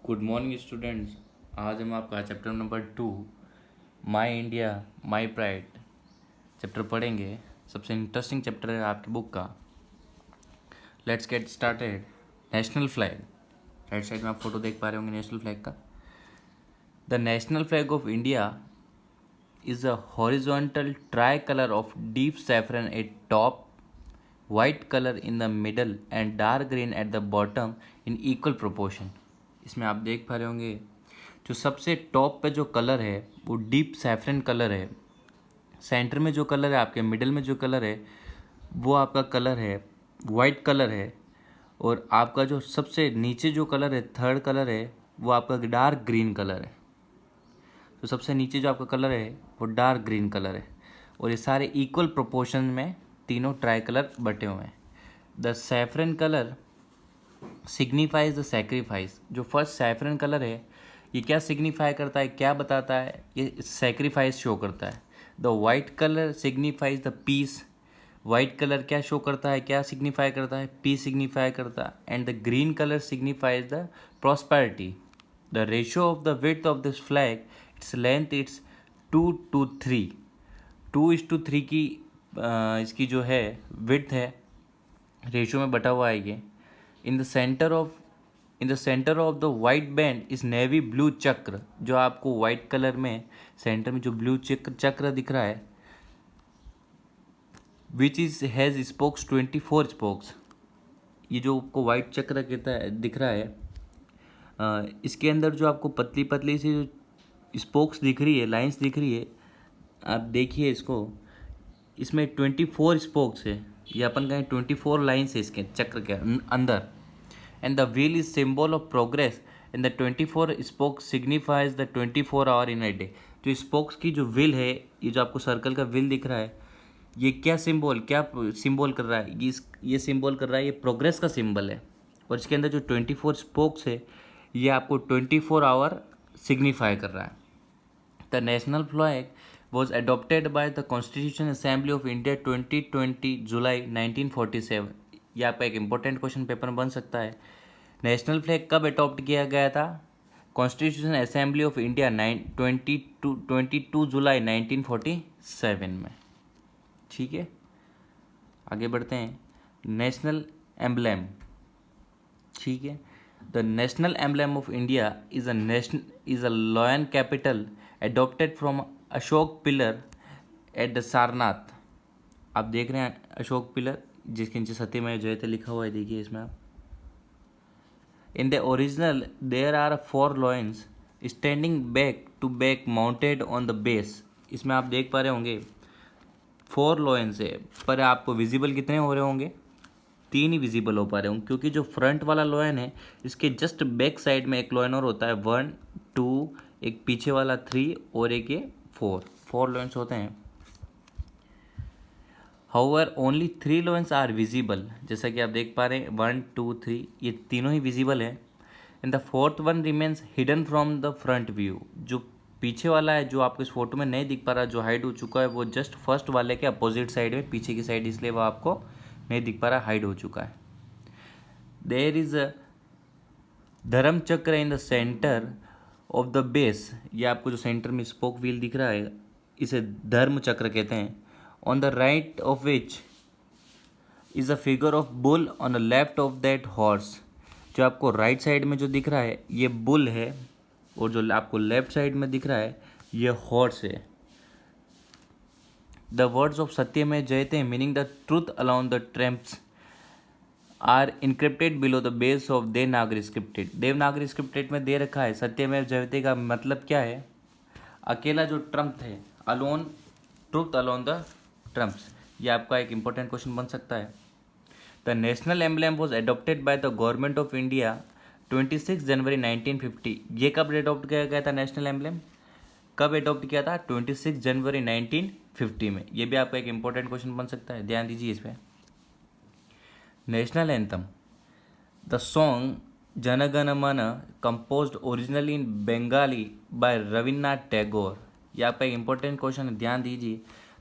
Good morning students. आज हम आपका chapter number 2 my India my pride chapter पढ़ेंगे। सबसे इंटरेस्टिंग चैप्टर है आपकी बुक का। Let's get started. National flag, right side में आप फोटो देख पा रहे होंगे नेशनल फ्लैग का। The national flag of India is a horizontal tricolor of deep saffron at top, white color in the middle and dark green at the bottom in equal proportion। इसमें आप देख पा रहे होंगे जो सबसे टॉप पे जो कलर है वो डीप सैफरन कलर है, सेंटर में जो कलर है, आपके मिडल में जो कलर है वो आपका कलर है वाइट कलर है, और आपका जो सबसे नीचे जो कलर है थर्ड कलर है वो आपका डार्क ग्रीन कलर है। तो सबसे नीचे जो आपका कलर है वो डार्क ग्रीन कलर है, और ये सारे इक्वल प्रोपोर्शन में तीनों ट्राई कलर बटे हुए हैं। The saffron colour signifies the sacrifice. जो फर्स्ट सैफरन कलर है ये क्या सिग्निफाई करता है, क्या बताता है, ये सेक्रीफाइस शो करता है। The white colour signifies the peace. White colour क्या शो करता है, क्या सिग्निफाई करता है, पीस सिग्निफाई करता है। And the green colour signifies the prosperity. The ratio of the width of this flag, its length it's 2:3। 2:3 की इसकी जो है विड्थ है, रेशियो में बटा हुआ है ये। In the centre of the white band is navy blue चक्र। जो आपको वाइट कलर में सेंटर में जो ब्लू चक्र दिख रहा है, which is has spokes 24 spokes. ये जो आपको वाइट चक्र कहता है दिख रहा है, इसके अंदर जो आपको पतली पतली सी जो स्पोक्स दिख रही है, लाइंस दिख रही है, आप देखिए इसको, इसमें 24 स्पोक्स है, ये अपन कहें 24 लाइन्स है इसके चक्र के अंदर। And the wheel is symbol of progress and the 24 spokes signifies the 24 hour in a day. जो स्पोक्स की जो व्हील है, ये जो आपको सर्कल का व्हील दिख रहा है, ये क्या सिंबल कर रहा है, ये सिंबल कर रहा है, ये प्रोग्रेस का सिंबल है। और इसके अंदर जो 24 स्पोक्स है ये आपको 24 आवर सिग्निफाई कर रहा है। The national flag was adopted by the Constitution Assembly of India 20 जुलाई 1947। ये आपका एक इम्पोर्टेंट क्वेश्चन पेपर में बन सकता है। नेशनल फ्लैग कब अडॉप्ट किया गया था? कॉन्स्टिट्यूशन असेंबली ऑफ इंडिया 22 जुलाई 1947 में। ठीक है, आगे बढ़ते हैं। नेशनल एम्बलम, ठीक है। The national emblem of India is a lion capital adopted from Ashok pillar at the Sarnath. आप देख रहे हैं अशोक पिलर जिसके नीचे सत्यमेव जयते लिखा हुआ है, देखिए इसमें आप। In the original there are 4 lions standing back to back mounted on the base. इसमें आप देख पा रहे होंगे 4 लॉयंस है, पर आपको विजिबल कितने हो रहे होंगे? 3 ही विजिबल हो पा रहे होंगे, क्योंकि जो फ्रंट वाला लॉयन है इसके जस्ट बैक साइड में एक लॉयन और होता है 1 2, एक पीछे वाला 3 और एक ये 4 लॉयंस होते हैं। However only 3 lions are visible. जैसा कि आप देख पा रहे हैं 1 2 3 ये तीनों ही विजिबल है। And the 4th one remains hidden from the front view. जो पीछे वाला है, जो आपको इस फोटो में नहीं दिख पा रहा, जो हाइड हो चुका है, वो जस्ट फर्स्ट वाले के अपोजिट साइड में, पीछे की साइड, इसलिए वो आपको नहीं दिख पा रहा, हाइड हो चुका है। देयर इज अ धर्म चक्र in the centre of the base. ये आपको जो सेंटर में स्पोक व्हील दिख रहा है इसे धर्म चक्र कहते हैं। On the right of which is a figure of bull on the left of that horse. जो आपको राइट साइड में जो दिख रहा है ये बुल है, और जो आपको लेफ्ट साइड में दिख रहा है ये हॉर्स है। The words of Satyameva Jayate meaning the truth alone the triumphs are encrypted below the base of Devanagari scripted. Devanagari scripted में दे रखा है सत्यमेव जयते का मतलब क्या है? अकेला जो ट्रम्प है, alone, truth alone the Trump's. ये आपका एक इंपॉर्टेंट क्वेश्चन बन सकता है। The national emblem was adopted by the government of India 26 जनवरी 1950। ये कब एडॉप्ट किया गया था? नेशनल एम्बलम कब एडॉप्ट किया था? 26 जनवरी 1950 में। ये भी आपका एक इंपॉर्टेंट क्वेश्चन बन सकता है, ध्यान दीजिए इस पर। नेशनल एंथम, द सॉन्ग जनगण मन कंपोज्ड ओरिजिनली इन बंगाली बाय रविन्द्रनाथ टैगोर। ये आपका एक इंपॉर्टेंट क्वेश्चन है, ध्यान दीजिए।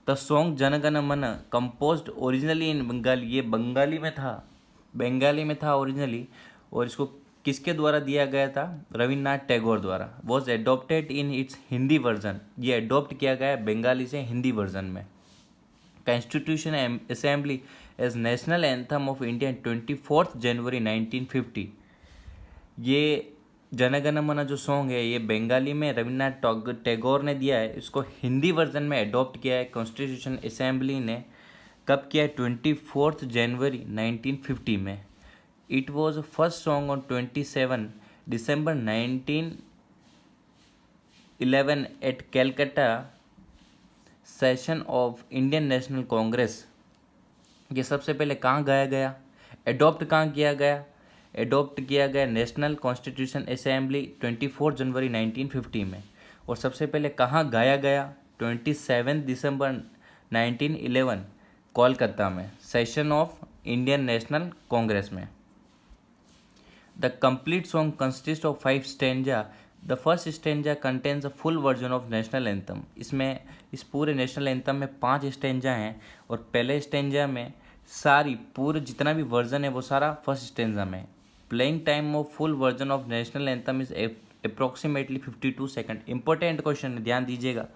द सॉन्ग जनगण मन कंपोज्ड ओरिजिनली इन बंगाली, ये बंगाली में था ओरिजिनली, और इसको किसके द्वारा दिया गया था? रविन्द्रनाथ टैगोर द्वारा। Was adopted in its Hindi version, ये एडॉप्ट किया गया बंगाली से हिंदी वर्जन में। Constitution assembly as national anthem of India 24 जनवरी 1950। ये जनगण मन जो सॉन्ग है ये बंगाली में रविन्द्रनाथ टैगोर ने दिया है, इसको हिंदी वर्जन में अडॉप्ट किया है कॉन्स्टिट्यूशन असेंबली ने। कब किया है? 24 जनवरी 1950 में। It was first song on 27 December 1911 at Calcutta session of Indian National Congress. ये सबसे पहले कहाँ गाया गया? एडॉप्ट कहाँ किया गया? एडॉप्ट किया गया नेशनल कॉन्स्टिट्यूशन असेंबली 24 जनवरी 1950 में। और सबसे पहले कहाँ गाया गया? 27 दिसंबर 1911 कोलकाता में session of Indian National Congress में। The complete song consist of 5 stanza. The first stanza contains a full version of national anthem. इसमें इस पूरे नेशनल एंथम में 5 स्टेंजा हैं और पहले स्टेंजा में सारी पूरे जितना भी वर्जन है वो सारा फर्स्ट स्टेंजा में। Playing time of full version of national anthem is approximately 52 second. Important question है, ध्यान दीजिएगा।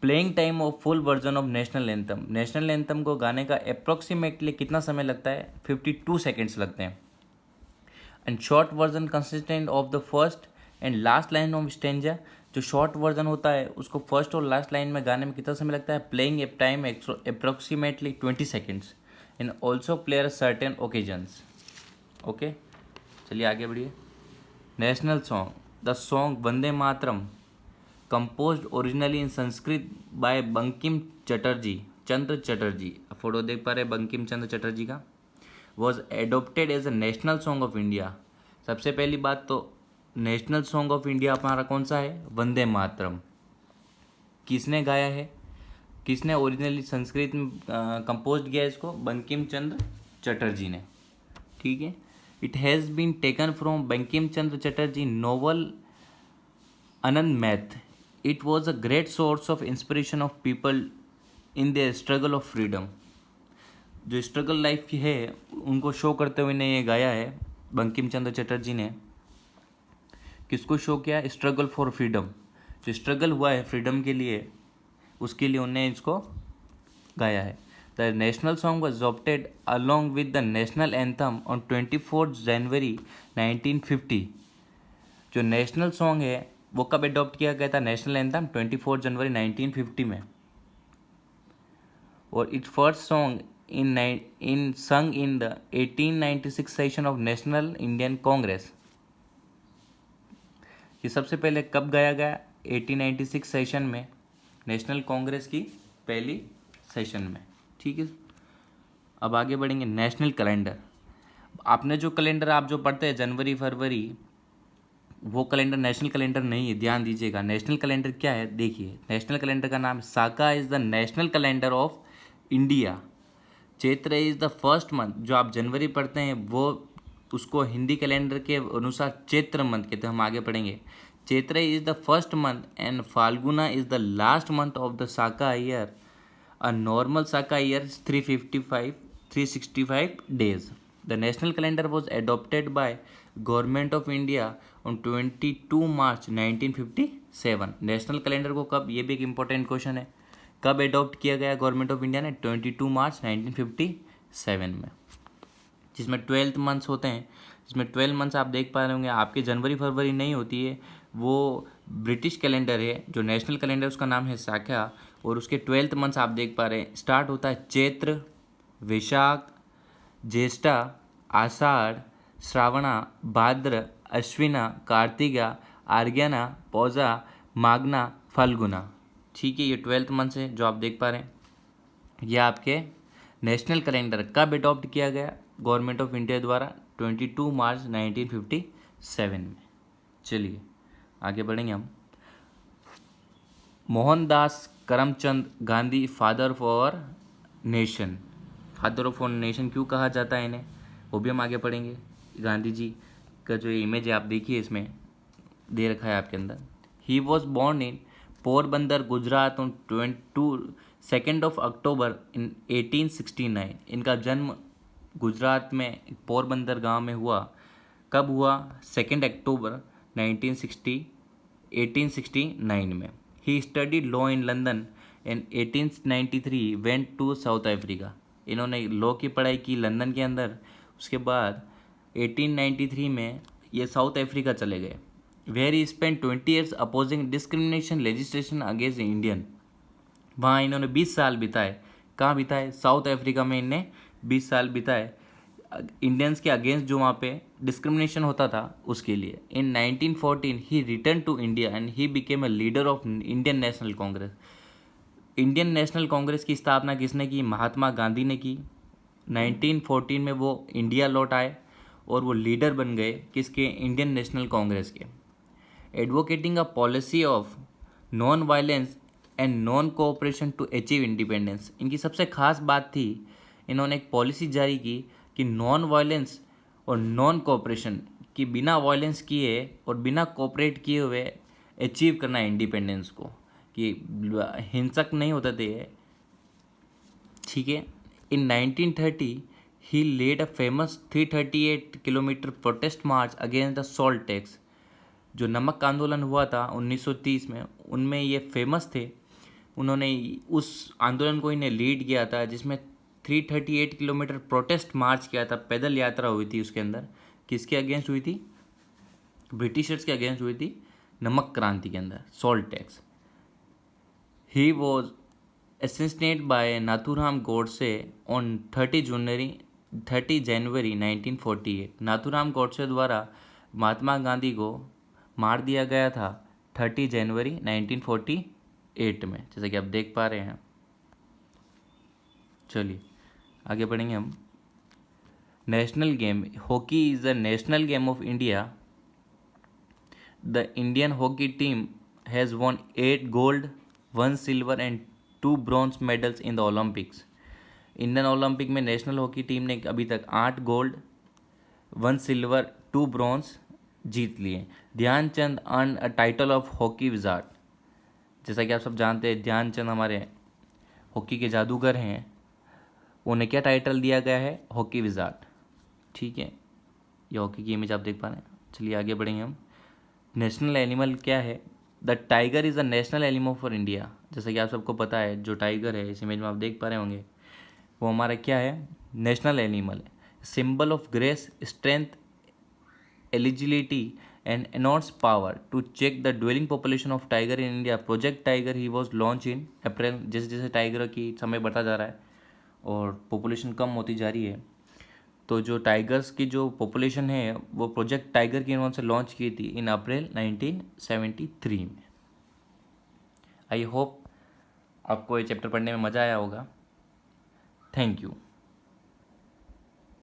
Playing time of full version of national anthem, national anthem को गाने का अप्रोक्सीमेटली कितना समय लगता है? 52 सेकेंड्स लगते हैं। And short version consistent of the first and last line of stanza. जो शॉर्ट वर्जन होता है उसको फर्स्ट और लास्ट लाइन में गाने में कितना समय लगता है? Playing time approximately 20 seconds and also player certain occasions. Okay, चलिए आगे बढ़िए। National song, the song Vande Mataram composed originally in Sanskrit by Bankim Chatterjee, Chandra Chatterjee. Photo देख पा रहे बंकिम चंद्र चटर्जी का। Was adopted as a national song of India. सबसे पहली बात तो नेशनल सॉन्ग ऑफ इंडिया हमारा कौन सा है? वंदे मातरम। किसने गाया है? किसने ओरिजिनली संस्कृत में कंपोज किया इसको? बंकिम चंद्र चटर्जी ने। ठीक है। It has been taken from Bankim Chandra Chatterjee novel Anant Math. It was a great source of inspiration of people in their struggle of freedom। जो स्ट्रगल लाइफ की है उनको शो करते हुए ने ये गाया है बंकिम चंद्र चटर्जी ने। किसको शो किया? Struggle for freedom. जो स्ट्रगल हुआ है फ्रीडम के लिए उसके लिए उन्हें इसको गाया है। The national song was adopted along with the national anthem on 24 जनवरी 1950। जो नेशनल सॉन्ग है वो कब एडॉप्ट किया गया था? नेशनल एंथम 24 जनवरी 1950 में। और इट फर्स्ट सॉन्ग इन संग in the 1896 session of national Indian Congress. ये सबसे पहले कब गाया गया? 1896 सेशन में, नेशनल कांग्रेस की पहली सेशन में। ठीक है, अब आगे बढ़ेंगे। National calendar. आपने जो कैलेंडर आप जो पढ़ते हैं जनवरी फरवरी, वो कैलेंडर नेशनल कैलेंडर नहीं है, ध्यान दीजिएगा। नेशनल कैलेंडर क्या है? देखिए, नेशनल कैलेंडर का नाम Saka is the national calendar of India. Chaitra is the first month. जो आप जनवरी पढ़ते हैं वो उसको हिंदी कैलेंडर के अनुसार चैत्र मंथ कहते हैं। हम आगे पढ़ेंगे। Chaitra is the first month and Phalguna is the last month of the Saka year. A normal Saka year 365 days। The national calendar was adopted by government of India on 22 March 1957। National calendar को कब, ये भी एक इम्पोर्टेंट क्वेश्चन है, कब adopt किया गया government of India ने? 22 मार्च 1957 में। जिसमें 12 मंथ्स होते हैं, जिसमें 12 मंथ्स आप देख पा रहे होंगे आपके जनवरी फरवरी नहीं होती है, वो ब्रिटिश कैलेंडर है। जो नेशनल कैलेंडर उसका नाम है साका और उसके 12 मंथ्स आप देख पा रहे हैं। स्टार्ट होता है चैत्र, वैशाख, ज्येष्ठा, आषाढ़, श्रावणा, भाद्र, अश्विना, कार्तिका, आर्यना, पौजा, माघना, फाल्गुना। ठीक है, ये 12 मंथ्स है जो आप देख पा रहे हैं। ये आपके नेशनल कैलेंडर कब अडॉप्ट किया गया गवर्नमेंट ऑफ इंडिया द्वारा? 22 मार्च 1957 में। चलिए आगे बढ़ेंगे हम। Mohandas Karamchand Gandhi, father of our nation. Father of our nation क्यों कहा जाता है इन्हें, वो भी हम आगे पढ़ेंगे। गांधी जी का जो इमेज है आप देखिए, इसमें दे रखा है आपके अंदर। He was born in Porbandar, Gujarat on 2 अक्टूबर इन 1869। इनका जन्म गुजरात में पोरबंदर गांव में हुआ कब हुआ? 2 अक्टूबर 1869 में। He studied law in London and 1893 went to South Africa. इन्होंने लॉ की पढ़ाई की लंदन के अंदर, उसके बाद 1893 में ये साउथ अफ्रीका चले गए। Where he spend 20 years opposing discrimination legislation against Indian. वहाँ इन्होंने 20 साल बिताए। कहाँ बिताए? साउथ अफ्रीका में इन्हें 20 साल बिताए, इंडियंस के अगेंस्ट जो वहाँ पे डिस्क्रिमिनेशन होता था उसके लिए। In 1914 he return to India and he became a leader of Indian National Congress. Indian National Congress की स्थापना किसने की? महात्मा गांधी ने की। 1914 में वो इंडिया लौट आए और वो लीडर बन गए किसके? इंडियन नेशनल कांग्रेस के। Advocating a policy of non violence and non cooperation to achieve independence. इनकी सबसे खास बात थी, इन्होंने एक पॉलिसी जारी की कि नॉन वायलेंस और नॉन कोऑपरेशन, कि बिना वायलेंस किए और बिना कोऑपरेट किए हुए अचीव करना है इंडिपेंडेंस को, कि हिंसक नहीं होते थे। ठीक है। In 1930 he led a famous 338 kilometre protest march against the salt tax. जो नमक आंदोलन हुआ था 1930 में, उनमें ये फेमस थे। उन्होंने उस आंदोलन को इन्हें लीड किया था, जिसमें 338 किलोमीटर प्रोटेस्ट मार्च किया था, पैदल यात्रा हुई थी। उसके अंदर किसके अगेंस्ट हुई थी? ब्रिटिशर्स के अगेंस्ट हुई थी, नमक क्रांति के अंदर, salt tax. He was assassinated by Nathuram Godse on 30 जनवरी 1948। नाथूराम गोडसे द्वारा महात्मा गांधी को मार दिया गया था 30 जनवरी 1948 में, जैसे कि आप देख पा रहे हैं। चलिए आगे बढ़ेंगे हम। National game hockey is the national game of India. The Indian hockey team has won 8 gold, 1 silver and 2 bronze medals in the Olympics. Indian Olympic में नेशनल हॉकी टीम ने अभी तक 8 गोल्ड, 1 सिल्वर, 2 ब्रॉन्ज जीत लिए। Dhyan Chand earn a title of hockey wizard. जैसा कि आप सब जानते हैं, ध्यानचंद हमारे हॉकी के जादूगर हैं। उन्हें क्या टाइटल दिया गया है? Hockey wizard. ठीक है, ये हॉकी की इमेज आप देख पा रहे हैं। चलिए आगे बढ़ेंगे हम। नेशनल एनिमल क्या है? The tiger is a national animal for India. जैसा कि आप सबको पता है, जो टाइगर है इस इमेज में आप देख पा रहे होंगे, वो हमारा क्या है? नेशनल एनिमल है। Symbol of grace, strength, eligibility and enormous power to check the dwelling population of tiger in India. Project tiger he was launch in April. जैसे जैसे टाइगर की समय बढ़ता जा रहा है और पॉपुलेशन कम होती जा रही है, तो जो टाइगर्स की जो पॉपुलेशन है वो प्रोजेक्ट टाइगर की इन्होंने लॉन्च की थी इन अप्रैल 1973 में। आई होप आपको ये चैप्टर पढ़ने में मज़ा आया होगा। Thank you.